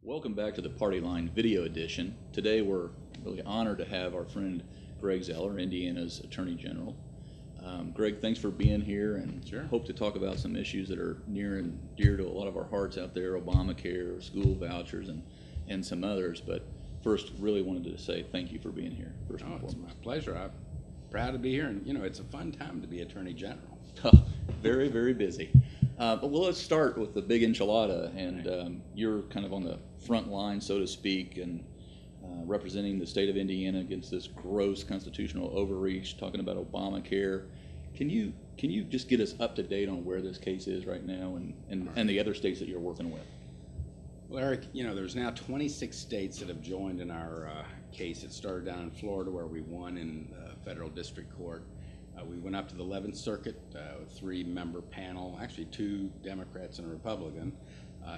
Welcome back to the Party Line video edition. Today we're really honored to have our friend Greg Zoeller, Indiana's Attorney General. Greg, thanks for being here, and Sure. Hope to talk about some issues that are near and dear to a lot of our hearts out there, Obamacare, school vouchers, and some others. But first, really wanted to say thank you for being here, first and It's foremost. my pleasure. I'm proud to be here, and it's a fun time to be Attorney General. Very, very busy. But let's start with the big enchilada, and you're kind of on the front line, so to speak, and representing the state of Indiana against this gross constitutional overreach, talking about Obamacare. Can you just get us up to date on where this case is right now and the other states that you're working with? Well, Eric, there's now 26 states that have joined in our case. It started down in Florida, where we won in federal district court. We went up to the 11th Circuit, a 3-member panel, actually 2 Democrats and a Republican,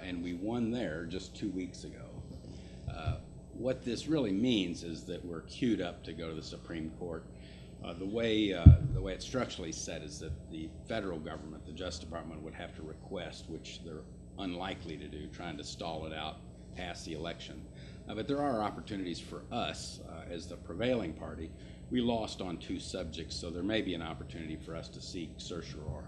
and we won there just 2 weeks ago. What this really means is that we're queued up to go to the Supreme Court. The way it's structurally set is that the federal government, the Justice Department, would have to request, which they're unlikely to do, trying to stall it out past the election. But there are opportunities for us as the prevailing party. We lost on 2 subjects, so there may be an opportunity for us to seek certiorari.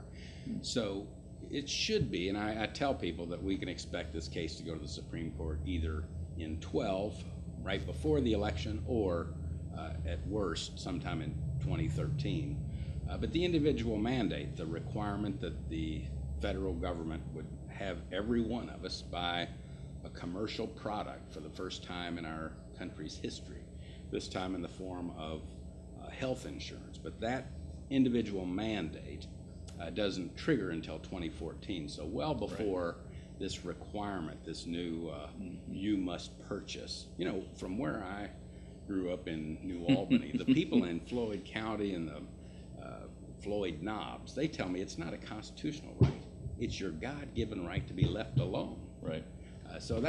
So it should be, and I tell people that we can expect this case to go to the Supreme Court either in 12, right before the election, or at worst, sometime in 2013. But the individual mandate, the requirement that the federal government would have every one of us buy a commercial product for the first time in our country's history, this time in the form of health insurance. But that individual mandate doesn't trigger until 2014, so well before this requirement, this new you must purchase. From where I grew up in New Albany, the people in Floyd County and the Floyd Knobs, they tell me it's not a constitutional right. It's your God-given right to be left alone. Right. So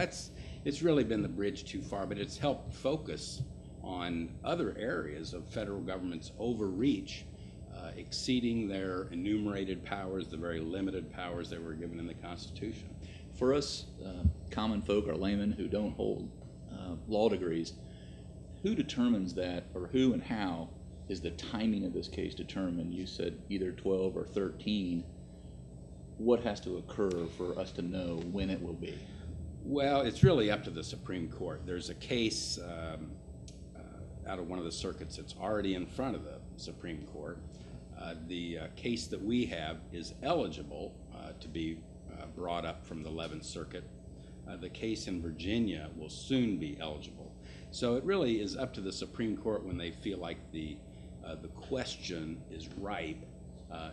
it's really been the bridge too far, but it's helped focus on other areas of federal government's overreach, exceeding their enumerated powers, the very limited powers they were given in the Constitution. For us common folk or laymen who don't hold law degrees, who determines that, or who and how is the timing of this case determined? You said either 12 or 13. What has to occur for us to know when it will be? Well, it's really up to the Supreme Court. There's a case out of one of the circuits that's already in front of the Supreme Court. The case that we have is eligible to be brought up from the 11th Circuit. The case in Virginia will soon be eligible. So it really is up to the Supreme Court when they feel like the question is ripe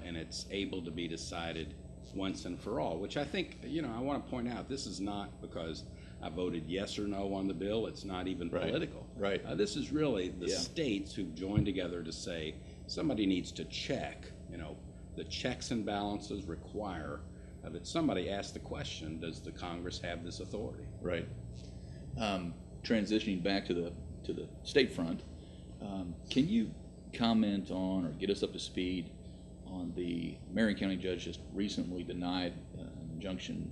and it's able to be decided once and for all, which I think, I want to point out, this is not because I voted yes or no on the bill. It's not even political. Right. This is really the states who've joined together to say somebody needs to check. The checks and balances require that somebody ask the question, does the Congress have this authority? Right. Transitioning back to the state front, can you comment on or get us up to speed on the Marion County judge just recently denied an injunction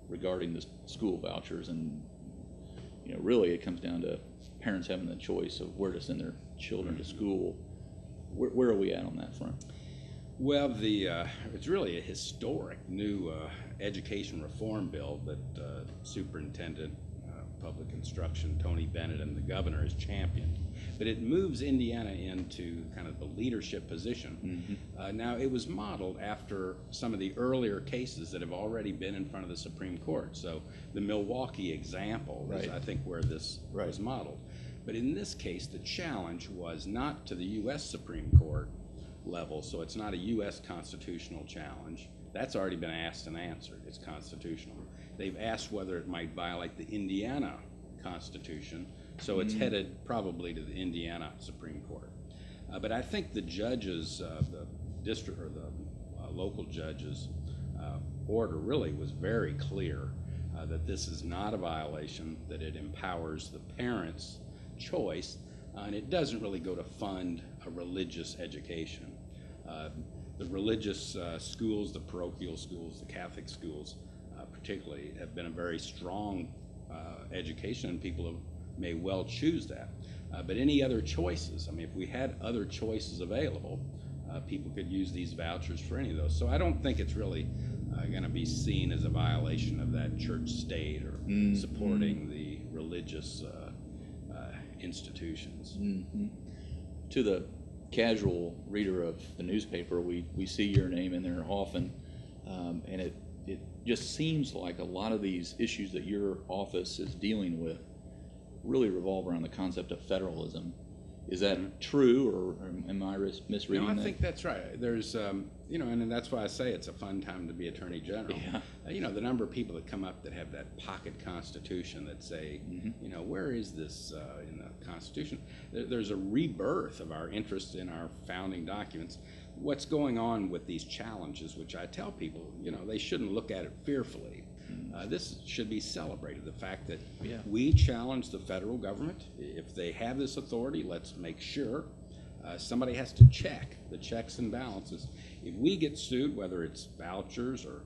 regarding the school vouchers, and really it comes down to parents having the choice of where to send their children to school. Where are we at on that front? Well, it's really a historic new education reform bill that Superintendent Public Instruction Tony Bennett and the governor has championed. But it moves Indiana into kind of the leadership position. Now, it was modeled after some of the earlier cases that have already been in front of the Supreme Court. So the Milwaukee example is, I think, where this was modeled. But in this case, the challenge was not to the U.S. Supreme Court level, so it's not a U.S. constitutional challenge. That's already been asked and answered. It's constitutional. They've asked whether it might violate the Indiana Constitution, so it's headed probably to the Indiana Supreme Court. But I think the judges, the district or the local judges' order really was very clear that this is not a violation, that it empowers the parents' choice, and it doesn't really go to fund a religious education. The religious schools, the parochial schools, the Catholic schools particularly, have been a very strong education, and people may well choose that. But any other choices, I mean, if we had other choices available, people could use these vouchers for any of those. So I don't think it's really going to be seen as a violation of that church state or supporting the religious institutions. To the casual reader of the newspaper, we see your name in there often, and it just seems like a lot of these issues that your office is dealing with really revolve around the concept of federalism. Is that true, or am I misreading that? No, I think that's right. There's, and that's why I say it's a fun time to be Attorney General. Yeah. The number of people that come up that have that pocket Constitution that say, where is this in the Constitution? There's a rebirth of our interest in our founding documents. What's going on with these challenges, which I tell people, they shouldn't look at it fearfully. This should be celebrated, the fact that we challenge the federal government. If they have this authority, let's make sure. Somebody has to check the checks and balances. If we get sued, whether it's vouchers or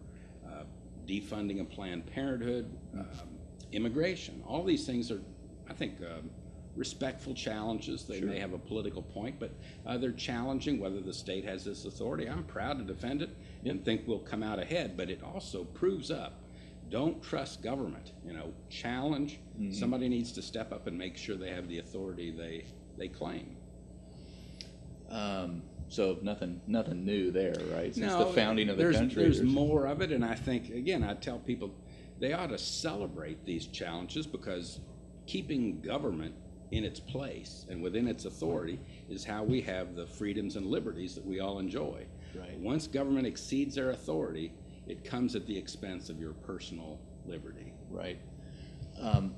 defunding of Planned Parenthood, immigration, all these things are, I think, respectful challenges. They may have a political point, but they're challenging whether the state has this authority. I'm proud to defend it and think we'll come out ahead, but it also proves up. Don't trust government. Challenge. Somebody needs to step up and make sure they have the authority they claim. So nothing new there, right? Since No, the founding of the country. There's more of it, and I think, again, I tell people they ought to celebrate these challenges, because keeping government in its place and within its authority is how we have the freedoms and liberties that we all enjoy. Right. Once government exceeds their authority, it comes at the expense of your personal liberty. Right.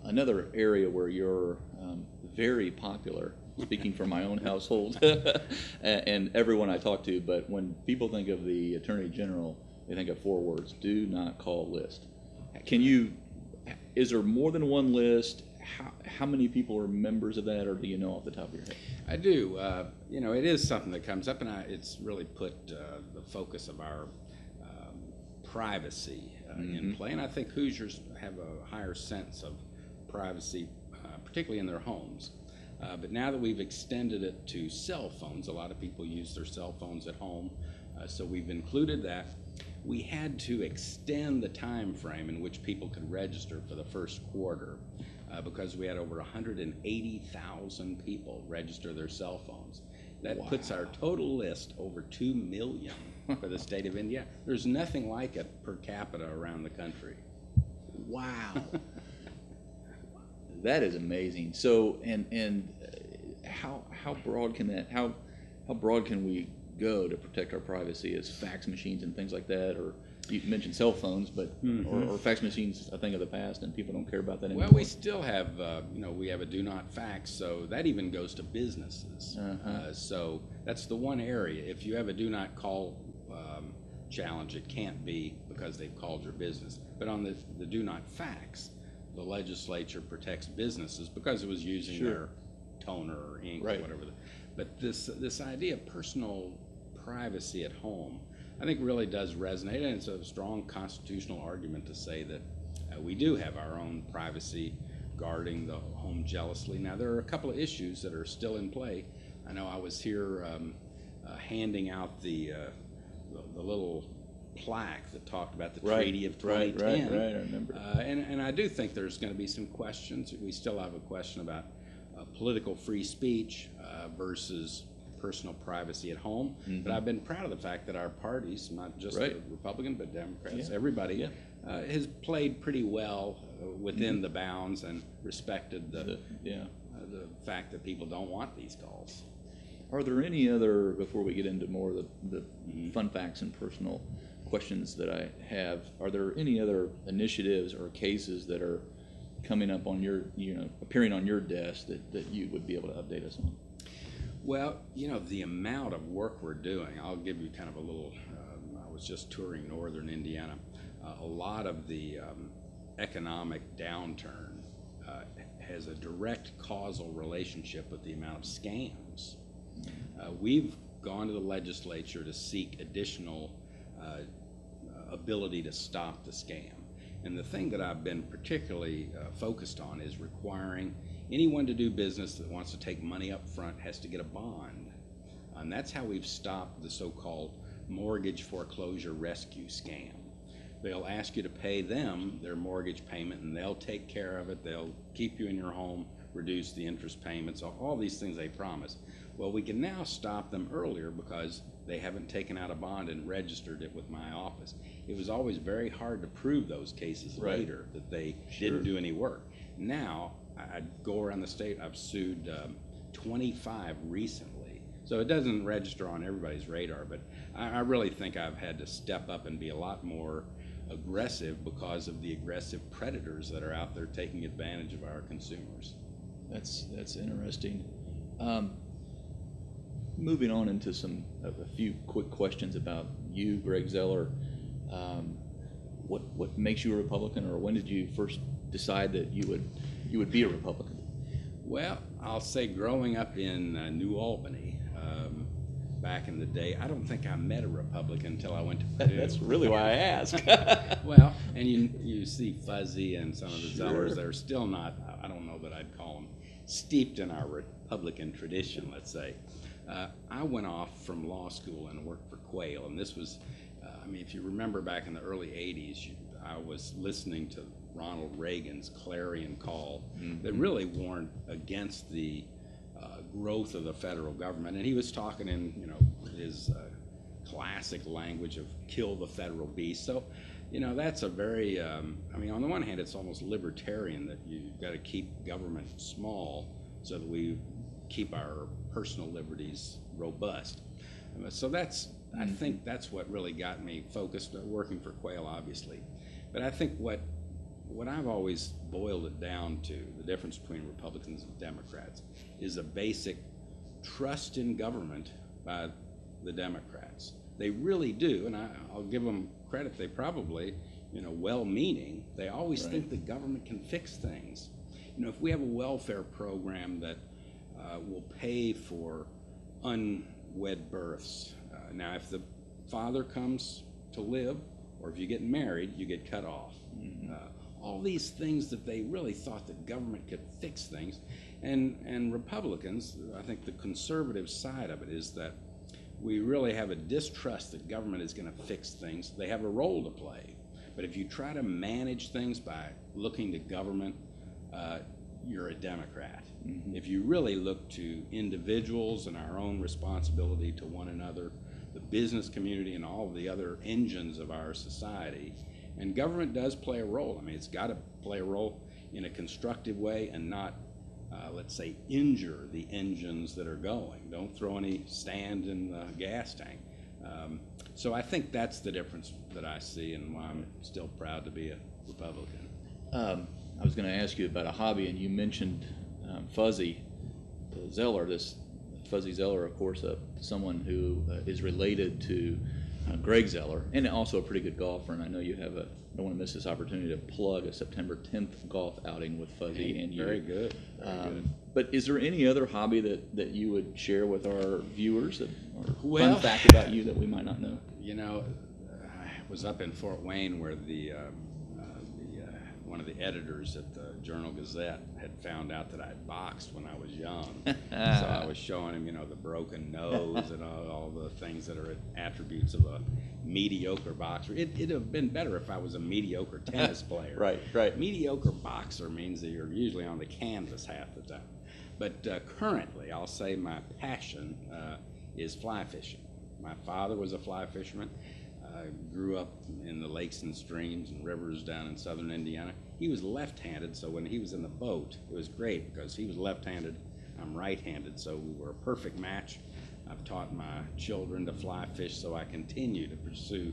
Another area where you're very popular, speaking from my own household and everyone I talk to, but when people think of the Attorney General, they think of 4 words: do not call list. Is there more than one list? How many people are members of that, or do you know off the top of your head? I do. It is something that comes up, and it's really put the focus of our privacy in play, and I think Hoosiers have a higher sense of privacy, particularly in their homes. But now that we've extended it to cell phones, a lot of people use their cell phones at home, so we've included that. We had to extend the time frame in which people could register for the first quarter, because we had over 180,000 people register their cell phones. That puts our total list over 2 million for the state of Indiana. There's nothing like it per capita around the country. Wow. That is amazing. So, and how broad can we go to protect our privacy as fax machines and things like that? Or you mentioned cell phones, but or fax machines a thing of the past, and people don't care about that anymore. Well, we still have, we have a do not fax, so that even goes to businesses. So that's the one area. If you have a do not call challenge, it can't be because they've called your business. But on the do not fax, the legislature protects businesses because it was using their toner or ink or whatever. But this idea of personal privacy at home, I think, really does resonate, and it's a strong constitutional argument to say that we do have our own privacy, guarding the home jealously. Now, there are a couple of issues that are still in play. I know I was here handing out the little plaque that talked about the Treaty of 2010. Right, I remember. And I do think there's going to be some questions. We still have a question about political free speech versus personal privacy at home. But I've been proud of the fact that our parties, not just the Republican, but Democrats, everybody, has played pretty well within the bounds and respected the fact that people don't want these calls. Are there any other, before we get into more of the fun facts and personal questions that I have, are there any other initiatives or cases that are coming up on your, appearing on your desk that you would be able to update us on? Well, the amount of work we're doing, I'll give you kind of a little, I was just touring northern Indiana. A lot of the economic downturn has a direct causal relationship with the amount of scams. We've gone to the legislature to seek additional ability to stop the scam. And the thing that I've been particularly focused on is requiring anyone to do business that wants to take money up front has to get a bond. And that's how we've stopped the so-called mortgage foreclosure rescue scam. They'll ask you to pay them their mortgage payment, and they'll take care of it. They'll keep you in your home, reduce the interest payments, all these things they promise. Well, we can now stop them earlier because they haven't taken out a bond and registered it with my office. It was always very hard to prove those cases later that they didn't do any work. Now, I go around the state, I've sued 25 recently. So it doesn't register on everybody's radar, but I really think I've had to step up and be a lot more aggressive because of the aggressive predators that are out there taking advantage of our consumers. That's interesting. Moving on into a few quick questions about you, Greg Zoeller. What makes you a Republican, or when did you first decide that you would be a Republican? Well, I'll say growing up in New Albany back in the day, I don't think I met a Republican until I went to Purdue. That's really why I asked. Well, and you see Fuzzy and some of the Zellers that are still not, I don't know that I'd call them steeped in our Republican tradition, let's say. I went off from law school and worked for Quayle, and this was, I mean, if you remember back in the early 80s, I was listening to Ronald Reagan's clarion call that really warned against the growth of the federal government, and he was talking in, his classic language of kill the federal beast. So, that's a very, I mean, on the one hand, it's almost libertarian that you've got to keep government small so that we keep our personal liberties robust. So that's, I think that's what really got me focused, working for Quayle, obviously. But I think what I've always boiled it down to, the difference between Republicans and Democrats, is a basic trust in government by the Democrats. They really do, and I'll give them credit, they probably, well-meaning, they always think the government can fix things. If we have a welfare program that will pay for unwed births, now if the father comes to live, or if you get married, you get cut off. All these things that they really thought that government could fix things. And Republicans, I think the conservative side of it is that we really have a distrust that government is going to fix things. They have a role to play. But if you try to manage things by looking to government, you're a Democrat. If you really look to individuals and our own responsibility to one another, the business community and all of the other engines of our society, and government does play a role. I mean, it's got to play a role in a constructive way and not, let's say, injure the engines that are going. Don't throw any sand in the gas tank. So I think that's the difference that I see, and why I'm still proud to be a Republican. I was going to ask you about a hobby, and you mentioned Fuzzy Zoeller. This Fuzzy Zoeller, of course, someone who is related to Greg Zoeller, and also a pretty good golfer. And I know you have don't want to miss this opportunity to plug a September 10th golf outing with Fuzzy and you. Very good. Very good. But is there any other hobby that you would share with our viewers, or Well, fun fact about you that we might not know? I was up in Fort Wayne where one of the editors at the Journal-Gazette had found out that I'd boxed when I was young. So I was showing him, the broken nose and all the things that are attributes of a mediocre boxer. It'd have been better if I was a mediocre tennis player. Right. Mediocre boxer means that you're usually on the canvas half the time. But currently, I'll say my passion is fly fishing. My father was a fly fisherman. I grew up in the lakes and streams and rivers down in southern Indiana. He was left-handed, so when he was in the boat, it was great because he was left-handed, I'm right-handed, so we were a perfect match. I've taught my children to fly fish, so I continue to pursue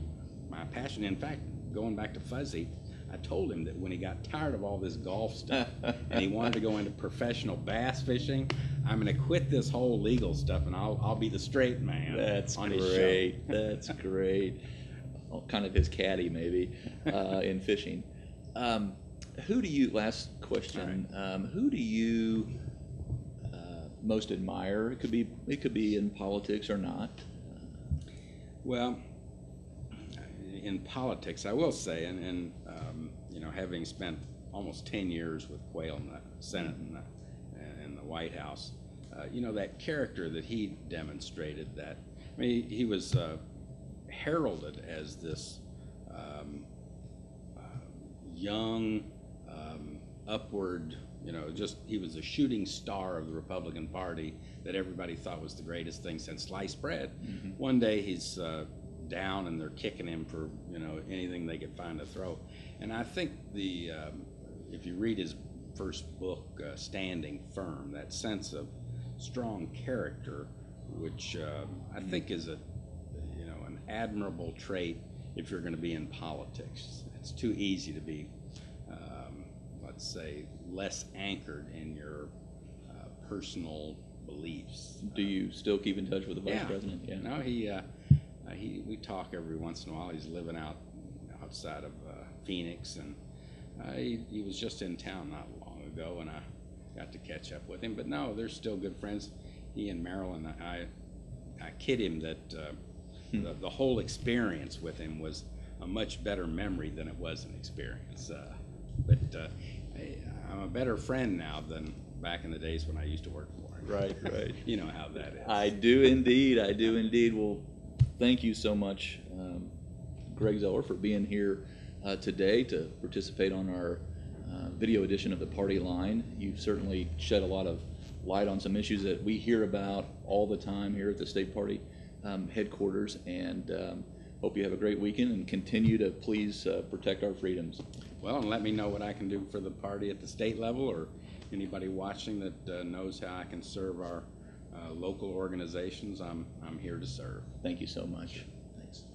my passion. In fact, going back to Fuzzy, I told him that when he got tired of all this golf stuff and he wanted to go into professional bass fishing, I'm going to quit this whole legal stuff and I'll be the straight man. That's on great. His show. That's great. Kind of his caddy maybe in fishing. Last question, who do you most admire? It could be in politics or not. Well, in politics, I will say, and having spent almost 10 years with Quayle in the Senate and the White House, that character that he demonstrated, that, I mean, he was heralded as this young, upward, he was a shooting star of the Republican Party that everybody thought was the greatest thing since sliced bread. Mm-hmm. One day he's down and they're kicking him for, anything they could find to throw. And I think if you read his first book, Standing Firm, that sense of strong character, which I think is an admirable trait if you're going to be in politics. It's too easy to be, let's say, less anchored in your personal beliefs. Do you still keep in touch with the vice president? Yeah. No, we talk every once in a while. He's living outside of Phoenix, and he was just in town not long ago, and I got to catch up with him. But no, they're still good friends. He and Marilyn, I kid him that the whole experience with him was a much better memory than it was an experience. But I'm a better friend now than back in the days when I used to work for him. Right. You know how that is. I do indeed. Well, thank you so much, Greg Zoeller, for being here today to participate on our video edition of the Party Line. You've certainly shed a lot of light on some issues that we hear about all the time here at the State Party headquarters, and hope you have a great weekend and continue to please protect our freedoms. Well, and let me know what I can do for the party at the state level, or anybody watching that knows how I can serve our local organizations. I'm here to serve. Thank you so much. Thanks.